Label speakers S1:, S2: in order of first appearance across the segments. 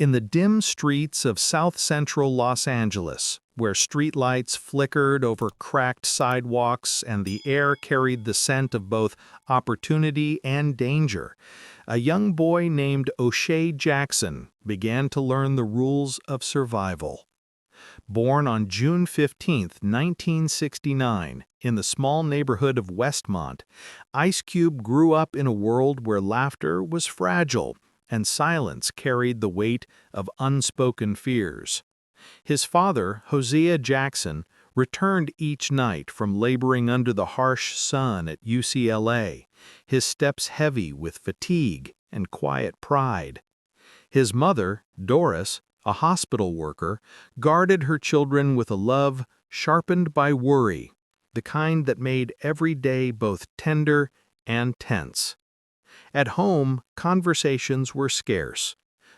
S1: In the dim streets of South Central Los Angeles, where streetlights flickered over cracked sidewalks and the air carried the scent of both opportunity and danger, a young boy named O'Shea Jackson began to learn the rules of survival. Born on June 15, 1969, in the small neighborhood of Westmont, Ice Cube grew up in a world where laughter was fragile and silence carried the weight of unspoken fears. His father, Hosea Jackson, returned each night from laboring under the harsh sun at UCLA, his steps heavy with fatigue and quiet pride. His mother, Doris, a hospital worker, guarded her children with a love sharpened by worry, the kind that made every day both tender and tense. At home, conversations were scarce.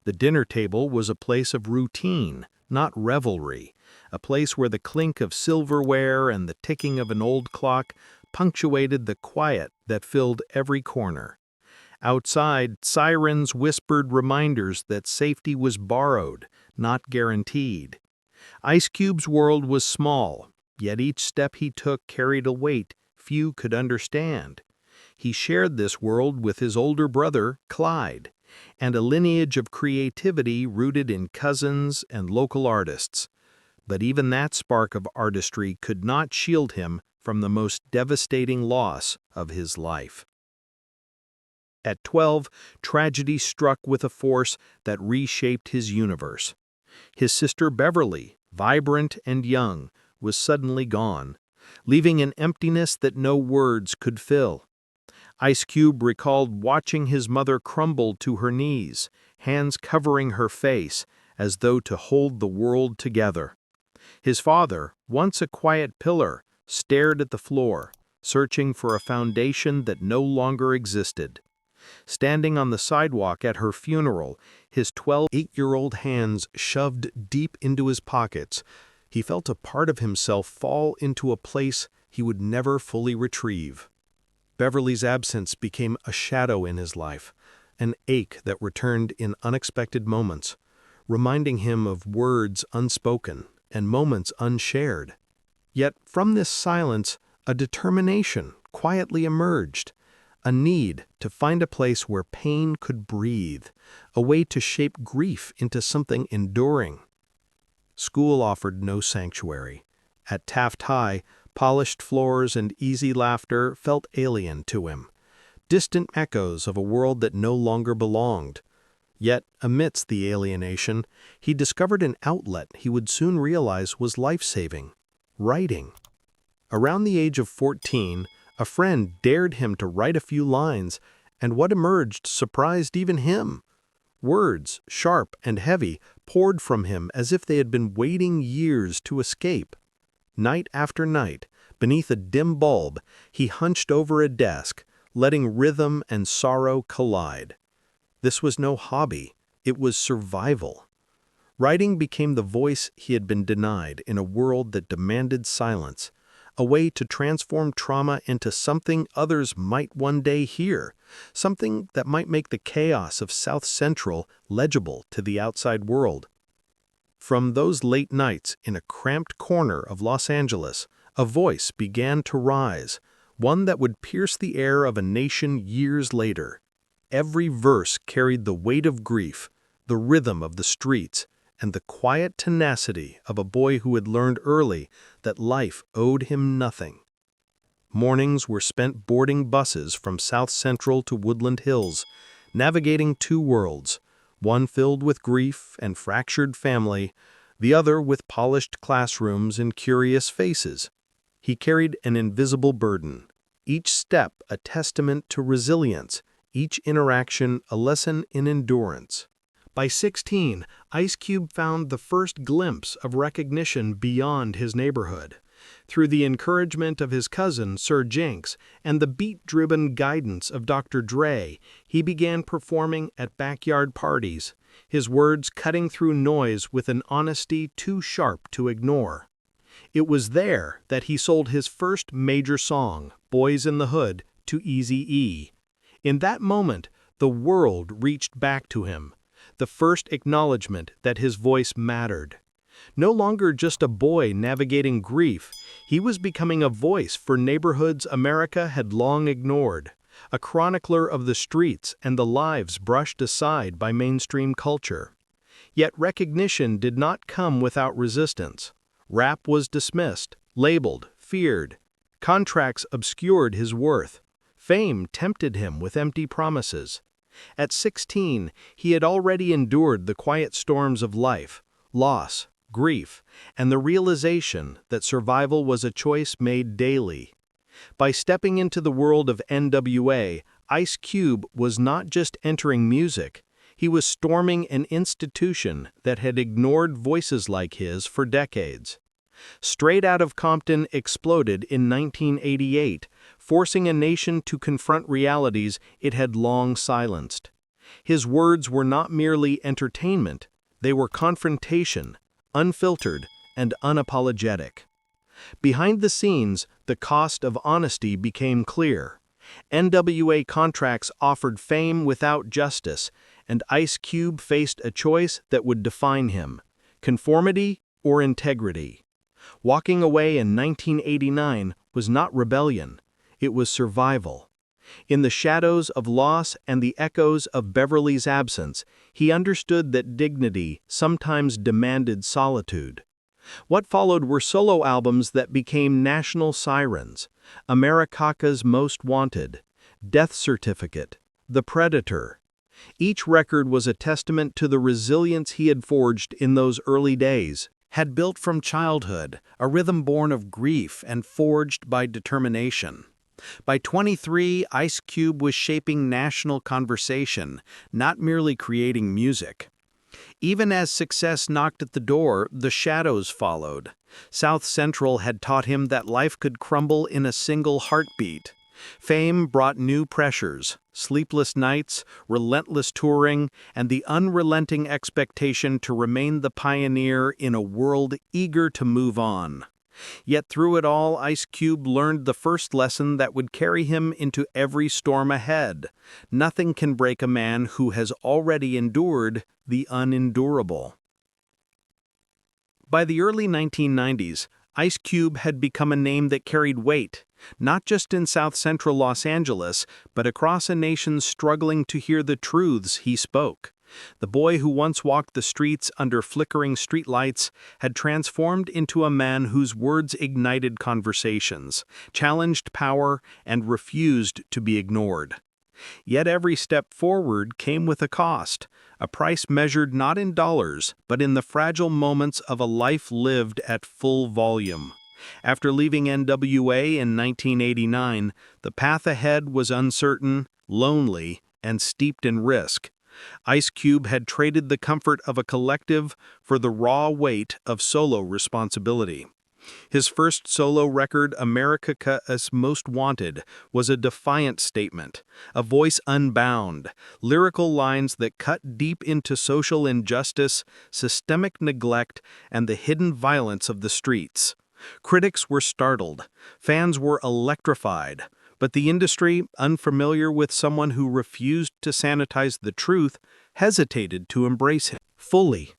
S1: The dinner table was a place of routine, not revelry, a place where the clink of silverware and the ticking of an old clock punctuated the quiet that filled every corner. Outside, sirens whispered reminders that safety was borrowed, not guaranteed. Ice Cube's world was small, yet each step he took carried a weight few could understand. He shared this world with his older brother, Clyde, and a lineage of creativity rooted in cousins and local artists. But even that spark of artistry could not shield him from the most devastating loss of his life. At 12, tragedy struck with a force that reshaped his universe. His sister Beverly, vibrant and young, was suddenly gone, leaving an emptiness that no words could fill. Ice Cube recalled watching his mother crumble to her knees, hands covering her face, as though to hold the world together. His father, once a quiet pillar, stared at the floor, searching for a foundation that no longer existed. Standing on the sidewalk at her funeral, his 8-year-old hands shoved deep into his pockets, he felt a part of himself fall into a place he would never fully retrieve. Beverly's absence became a shadow in his life, an ache that returned in unexpected moments, reminding him of words unspoken and moments unshared. Yet from this silence, a determination quietly emerged, a need to find a place where pain could breathe, a way to shape grief into something enduring. School offered no sanctuary. At Taft High, polished floors and easy laughter felt alien to him, distant echoes of a world that no longer belonged. Yet, amidst the alienation, he discovered an outlet he would soon realize was life-saving: writing. Around the age of 14, a friend dared him to write a few lines, and what emerged surprised even him. Words, sharp and heavy, poured from him as if they had been waiting years to escape. Night after night, beneath a dim bulb, he hunched over a desk, letting rhythm and sorrow collide. This was no hobby, it was survival. Writing became the voice he had been denied in a world that demanded silence, a way to transform trauma into something others might one day hear, something that might make the chaos of South Central legible to the outside world. From those late nights in a cramped corner of Los Angeles, a voice began to rise, one that would pierce the air of a nation years later. Every verse carried the weight of grief, the rhythm of the streets, and the quiet tenacity of a boy who had learned early that life owed him nothing. Mornings were spent boarding buses from South Central to Woodland Hills, navigating two worlds, one filled with grief and fractured family, the other with polished classrooms and curious faces. He carried an invisible burden, each step a testament to resilience, each interaction a lesson in endurance. By 16, Ice Cube found the first glimpse of recognition beyond his neighborhood. Through the encouragement of his cousin, Sir Jinx, and the beat-driven guidance of Dr. Dre, he began performing at backyard parties, his words cutting through noise with an honesty too sharp to ignore. It was there that he sold his first major song, Boys in the Hood, to Eazy-E. In that moment, the world reached back to him. the first acknowledgement that his voice mattered. No longer just a boy navigating grief, he was becoming a voice for neighborhoods America had long ignored, a chronicler of the streets and the lives brushed aside by mainstream culture. Yet recognition did not come without resistance. Rap was dismissed, labeled, feared. Contracts obscured his worth. Fame tempted him with empty promises. At 16, he had already endured the quiet storms of life, loss, grief, and the realization that survival was a choice made daily. By stepping into the world of N.W.A., Ice Cube was not just entering music, he was storming an institution that had ignored voices like his for decades. Straight Out of Compton exploded in 1988, forcing a nation to confront realities it had long silenced. His words were not merely entertainment, they were confrontation, unfiltered and unapologetic. Behind the scenes, the cost of honesty became clear. N.W.A. contracts offered fame without justice, and Ice Cube faced a choice that would define him: conformity or integrity. Walking away in 1989 was not rebellion, it was survival. In the shadows of loss and the echoes of Beverly's absence, he understood that dignity sometimes demanded solitude. What followed were solo albums that became national sirens: America's Most Wanted, Death Certificate, The Predator. Each record was a testament to the resilience he had forged in those early days, had built from childhood, a rhythm born of grief and forged by determination. By 23, Ice Cube was shaping national conversation, not merely creating music. Even as success knocked at the door, the shadows followed. South Central had taught him that life could crumble in a single heartbeat. Fame brought new pressures: sleepless nights, relentless touring, and the unrelenting expectation to remain the pioneer in a world eager to move on. Yet through it all, Ice Cube learned the first lesson that would carry him into every storm ahead: nothing can break a man who has already endured the unendurable. By the early 1990s, Ice Cube had become a name that carried weight, not just in South Central Los Angeles, but across a nation struggling to hear the truths he spoke. The boy who once walked the streets under flickering streetlights had transformed into a man whose words ignited conversations, challenged power, and refused to be ignored. Yet every step forward came with a cost, a price measured not in dollars, but in the fragile moments of a life lived at full volume. After leaving N.W.A. in 1989, the path ahead was uncertain, lonely, and steeped in risk. Ice Cube had traded the comfort of a collective for the raw weight of solo responsibility. His first solo record, America's Most Wanted, was a defiant statement, a voice unbound, lyrical lines that cut deep into social injustice, systemic neglect, and the hidden violence of the streets. Critics were startled, fans were electrified, but the industry, unfamiliar with someone who refused to sanitize the truth, hesitated to embrace him fully.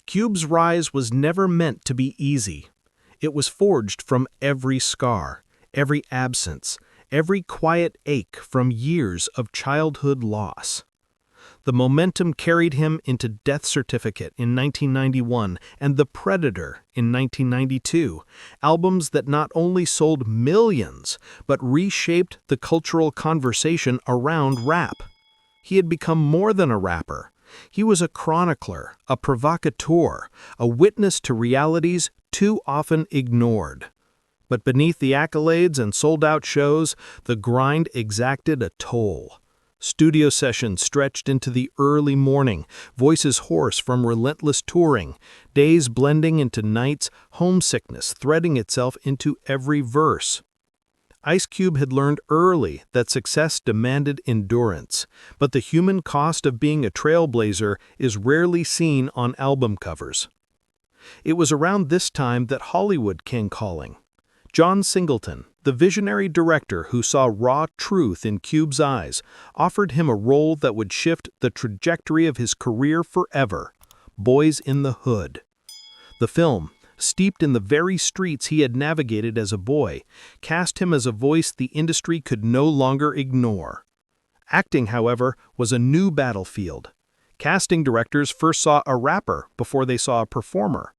S1: Cube's rise was never meant to be easy. It was forged from every scar, every absence, every quiet ache from years of childhood loss. The momentum carried him into Death Certificate in 1991 and The Predator in 1992, albums that not only sold millions, but reshaped the cultural conversation around rap. He had become more than a rapper. He was a chronicler, a provocateur, a witness to realities too often ignored. But beneath the accolades and sold-out shows, the grind exacted a toll. Studio sessions stretched into the early morning, voices hoarse from relentless touring, days blending into nights, homesickness threading itself into every verse. Ice Cube had learned early that success demanded endurance, but the human cost of being a trailblazer is rarely seen on album covers. It was around this time that Hollywood came calling. John Singleton, the visionary director who saw raw truth in Cube's eyes, offered him a role that would shift the trajectory of his career forever: Boys in the Hood. The film, steeped in the very streets he had navigated as a boy, cast him as a voice the industry could no longer ignore. Acting, however, was a new battlefield. Casting directors first saw a rapper before they saw a performer.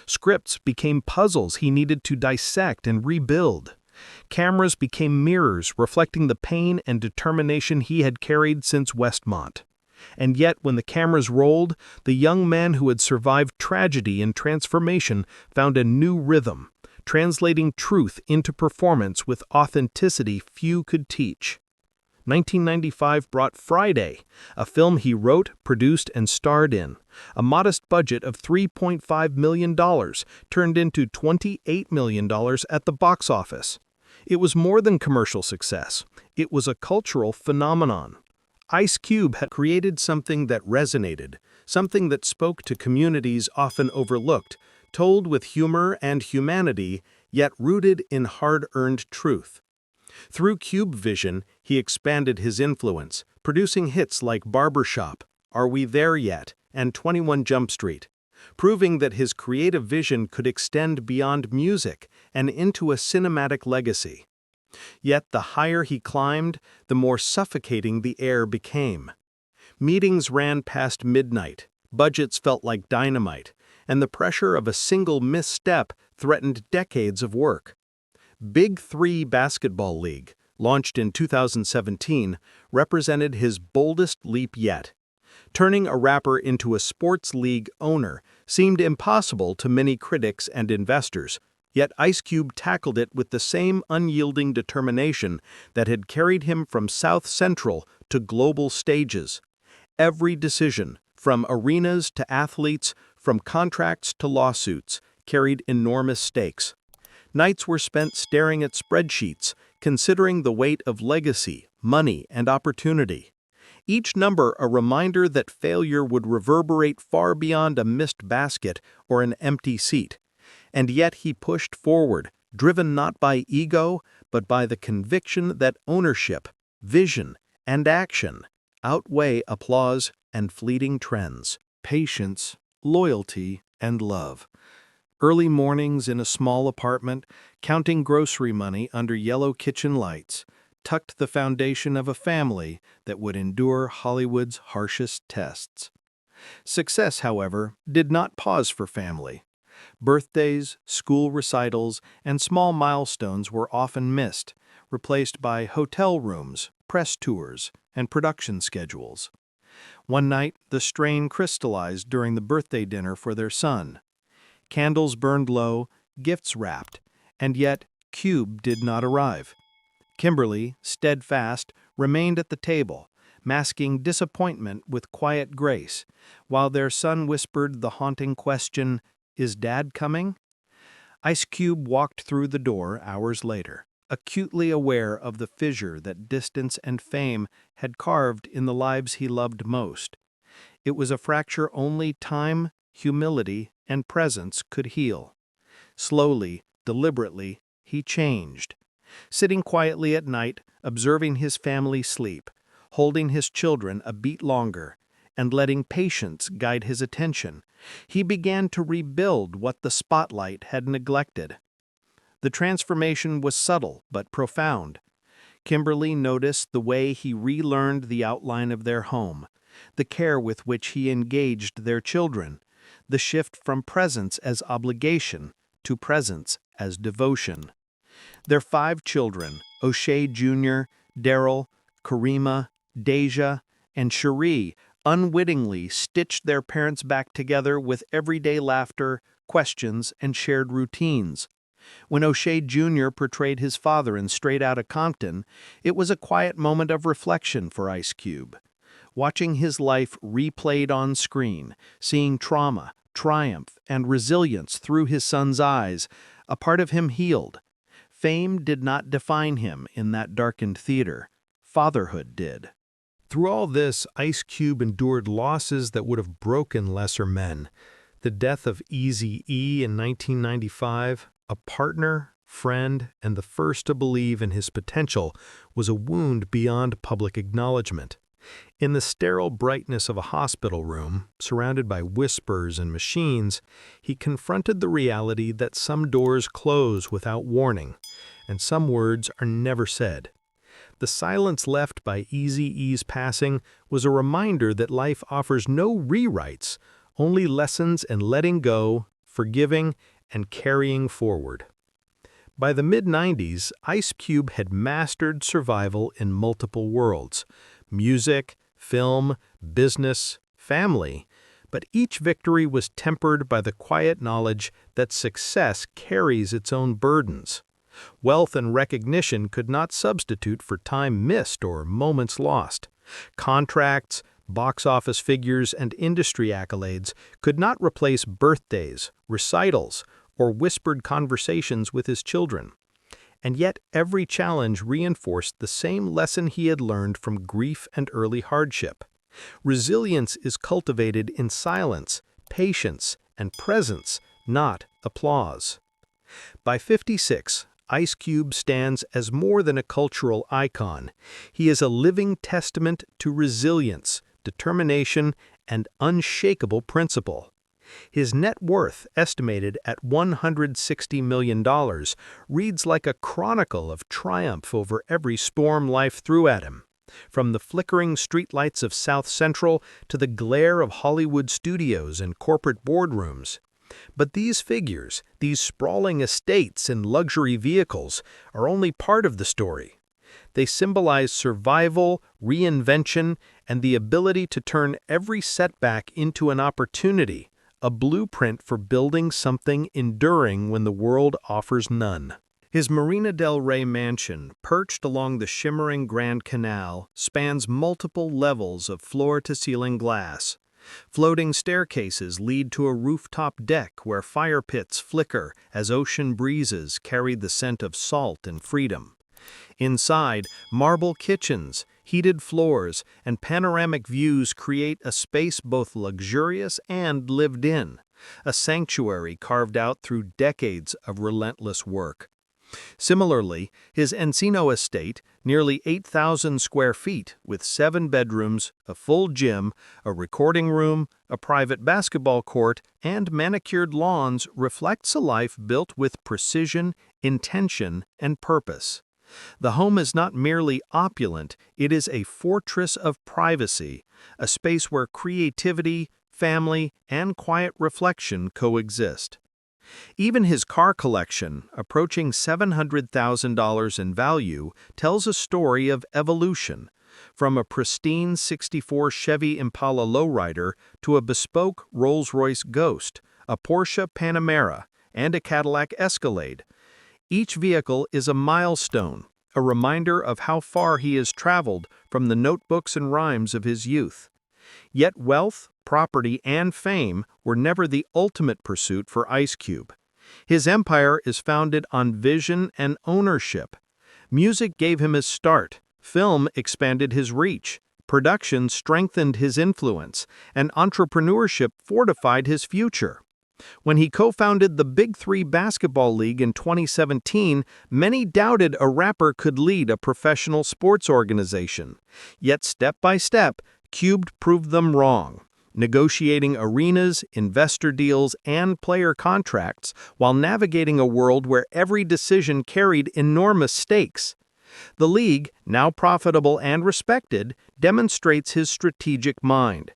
S1: Scripts became puzzles he needed to dissect and rebuild. Cameras became mirrors reflecting the pain and determination he had carried since Westmont. And yet, when the cameras rolled, the young man who had survived tragedy and transformation found a new rhythm, translating truth into performance with authenticity few could teach. 1995 brought Friday, a film he wrote, produced, and starred in. A modest budget of $3.5 million turned into $28 million at the box office. It was more than commercial success. It was a cultural phenomenon. Ice Cube had created something that resonated, something that spoke to communities often overlooked, told with humor and humanity, yet rooted in hard-earned truth. Through Cube Vision, he expanded his influence, producing hits like Barbershop, Are We There Yet?, and 21 Jump Street, proving that his creative vision could extend beyond music and into a cinematic legacy. Yet the higher he climbed, the more suffocating the air became. Meetings ran past midnight, budgets felt like dynamite, and the pressure of a single misstep threatened decades of work. Big 3 Basketball League, launched in 2017, represented his boldest leap yet. Turning a rapper into a sports league owner seemed impossible to many critics and investors, yet Ice Cube tackled it with the same unyielding determination that had carried him from South Central to global stages. Every decision, from arenas to athletes, from contracts to lawsuits, carried enormous stakes. Nights were spent staring at spreadsheets, considering the weight of legacy, money, and opportunity. Each number a reminder that failure would reverberate far beyond a missed basket or an empty seat. And yet he pushed forward, driven not by ego, but by the conviction that ownership, vision, and action outweigh applause and fleeting trends. Patience, loyalty, and love. Early mornings in a small apartment, counting grocery money under yellow kitchen lights, tucked the foundation of a family that would endure Hollywood's harshest tests. Success, however, did not pause for family. Birthdays, school recitals, and small milestones were often missed, replaced by hotel rooms, press tours, and production schedules. One night, the strain crystallized during the birthday dinner for their son. Candles burned low, gifts wrapped, and yet Cube did not arrive. Kimberly, steadfast, remained at the table, masking disappointment with quiet grace, while their son whispered the haunting question, "Is Dad coming?" Ice Cube walked through the door hours later, acutely aware of the fissure that distance and fame had carved in the lives he loved most. It was a fracture only time, humility, and presence could heal. Slowly, deliberately, he changed. Sitting quietly at night, observing his family sleep, holding his children a beat longer, and letting patience guide his attention, he began to rebuild what the spotlight had neglected. The transformation was subtle but profound. Kimberly noticed the way he relearned the outline of their home, the care with which he engaged their children, the shift from presence as obligation to presence as devotion. Their 5 children, O'Shea Jr., Daryl, Karima, Deja, and Cherie, unwittingly stitched their parents back together with everyday laughter, questions, and shared routines. When O'Shea Jr. portrayed his father in Straight Outta Compton, it was a quiet moment of reflection for Ice Cube. Watching his life replayed on screen, seeing trauma, triumph, and resilience through his son's eyes, a part of him healed. Fame did not define him in that darkened theater. Fatherhood did. Through all this, Ice Cube endured losses that would have broken lesser men. The death of Eazy-E in 1995, a partner, friend, and the first to believe in his potential, was a wound beyond public acknowledgement. In the sterile brightness of a hospital room, surrounded by whispers and machines, he confronted the reality that some doors close without warning, and some words are never said. The silence left by Eazy-E's passing was a reminder that life offers no rewrites, only lessons in letting go, forgiving, and carrying forward. By the mid-90s, Ice Cube had mastered survival in multiple worlds: music, film, business, family. But each victory was tempered by the quiet knowledge that success carries its own burdens. Wealth and recognition could not substitute for time missed or moments lost. Contracts, box office figures, and industry accolades could not replace birthdays, recitals, or whispered conversations with his children. And yet every challenge reinforced the same lesson he had learned from grief and early hardship. Resilience is cultivated in silence, patience, and presence, not applause. By 56, Ice Cube stands as more than a cultural icon. He is a living testament to resilience, determination, and unshakable principle. His net worth, estimated at $160 million, reads like a chronicle of triumph over every storm life threw at him. From the flickering streetlights of South Central to the glare of Hollywood studios and corporate boardrooms. But these figures, these sprawling estates and luxury vehicles, are only part of the story. They symbolize survival, reinvention, and the ability to turn every setback into an opportunity, a blueprint for building something enduring when the world offers none. His Marina del Rey mansion, perched along the shimmering Grand Canal, spans multiple levels of floor-to-ceiling glass. Floating staircases lead to a rooftop deck where fire pits flicker as ocean breezes carry the scent of salt and freedom. Inside, marble kitchens, heated floors, and panoramic views create a space both luxurious and lived in, a sanctuary carved out through decades of relentless work. Similarly, his Encino estate, nearly 8,000 square feet with 7 bedrooms, a full gym, a recording room, a private basketball court, and manicured lawns, reflects a life built with precision, intention, and purpose. The home is not merely opulent, it is a fortress of privacy, a space where creativity, family, and quiet reflection coexist. Even his car collection, approaching $700,000 in value, tells a story of evolution, from a pristine '64 Chevy Impala lowrider to a bespoke Rolls-Royce Ghost, a Porsche Panamera, and a Cadillac Escalade. Each vehicle is a milestone, a reminder of how far he has traveled from the notebooks and rhymes of his youth. Yet wealth, property, and fame were never the ultimate pursuit for Ice Cube. His empire is founded on vision and ownership. Music gave him his start, film expanded his reach, production strengthened his influence, and entrepreneurship fortified his future. When he co-founded the Big Three Basketball League in 2017, many doubted a rapper could lead a professional sports organization. Yet step by step, Cube proved them wrong, negotiating arenas, investor deals, and player contracts while navigating a world where every decision carried enormous stakes. The league, now profitable and respected, demonstrates his strategic mind.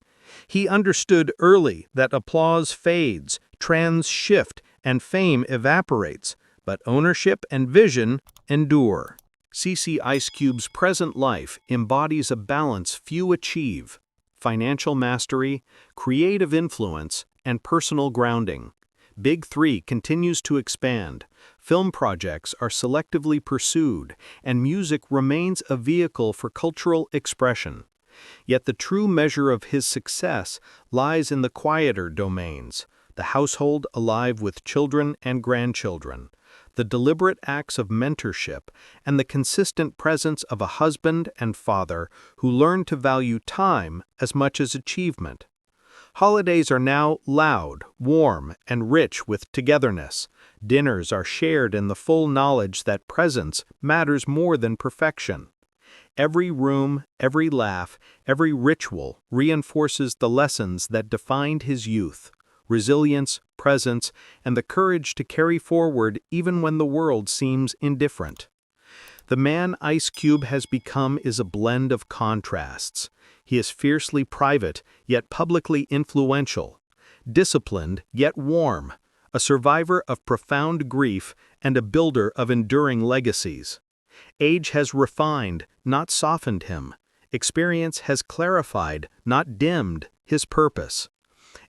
S1: He understood early that applause fades, trends shift, and fame evaporates, but ownership and vision endure. CC Ice Cube's present life embodies a balance few achieve: financial mastery, creative influence, and personal grounding. Big Three continues to expand, film projects are selectively pursued, and music remains a vehicle for cultural expression. Yet the true measure of his success lies in the quieter domains: the household alive with children and grandchildren, the deliberate acts of mentorship, and the consistent presence of a husband and father who learn to value time as much as achievement. Holidays are now loud, warm, and rich with togetherness, Dinners are shared in the full knowledge that presence matters more than perfection. Every room, every laugh, every ritual reinforces the lessons that defined his youth: resilience, presence, and the courage to carry forward even when the world seems indifferent. The man Ice Cube has become is a blend of contrasts. He is fiercely private, yet publicly influential; disciplined, yet warm; a survivor of profound grief and a builder of enduring legacies. Age has refined, not softened him. Experience has clarified, not dimmed, his purpose.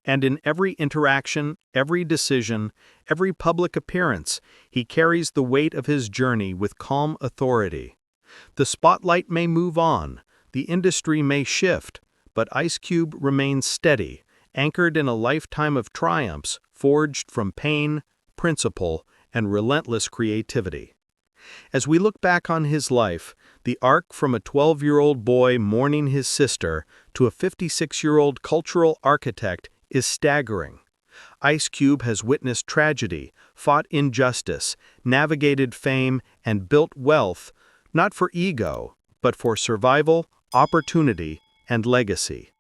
S1: And in every interaction, every decision, every public appearance, he carries the weight of his journey with calm authority. The spotlight may move on, the industry may shift, but Ice Cube remains steady, anchored in a lifetime of triumphs forged from pain, principle, and relentless creativity. As we look back on his life, the arc from a 12-year-old boy mourning his sister to a 56-year-old cultural architect is staggering. Ice Cube has witnessed tragedy, fought injustice, navigated fame, and built wealth, not for ego, but for survival, opportunity, and legacy.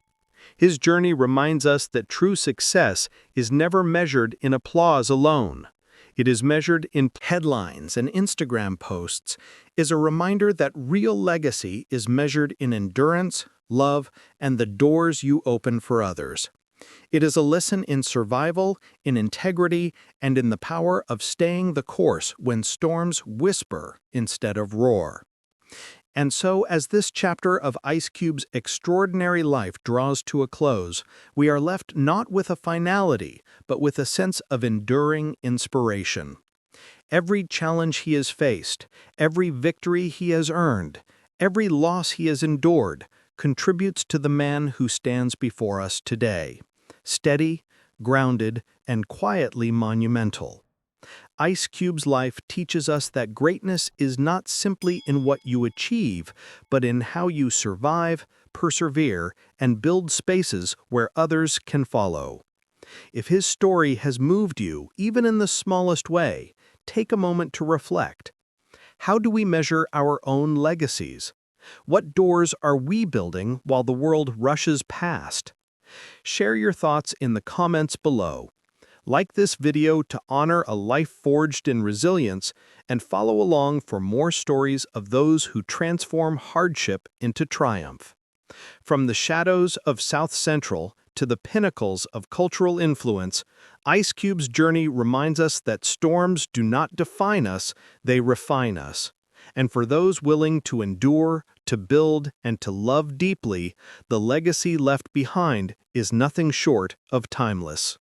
S1: His journey reminds us that true success is never measured in applause alone. It is measured in headlines and Instagram posts, is a reminder that real legacy is measured in endurance, love, and the doors you open for others. It is a lesson in survival, in integrity, and in the power of staying the course when storms whisper instead of roar. And so, as this chapter of Ice Cube's extraordinary life draws to a close, we are left not with a finality, but with a sense of enduring inspiration. Every challenge he has faced, every victory he has earned, every loss he has endured, contributes to the man who stands before us today, steady, grounded, and quietly monumental. Ice Cube's life teaches us that greatness is not simply in what you achieve, but in how you survive, persevere, and build spaces where others can follow. If his story has moved you, even in the smallest way, take a moment to reflect. How do we measure our own legacies? What doors are we building while the world rushes past? Share your thoughts in the comments below. Like this video to honor a life forged in resilience, and follow along for more stories of those who transform hardship into triumph. From the shadows of South Central to the pinnacles of cultural influence, Ice Cube's journey reminds us that storms do not define us, they refine us. And for those willing to endure, to build, and to love deeply, the legacy left behind is nothing short of timeless.